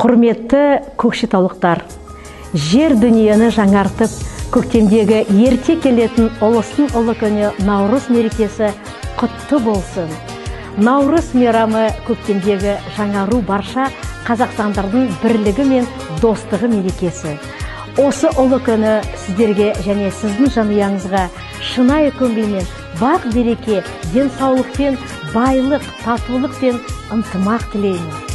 Құрметті көкшетаулықтар, жер дүниені жаңартып, көктемдегі ерте келетін ұлыстың ұлы күні Наурыз мерекесі құтты болсын. Наурыз мейрамы көктемдегі жаңару барша қазақстандардың бірлігі мен достығы мерекесі. Осы ұлы күні сіздерге және сіздің жанұяңызға шынайы көңілмен бақ береке, денсаулық пен байлық, татулық пен ынтымақ тілеймін.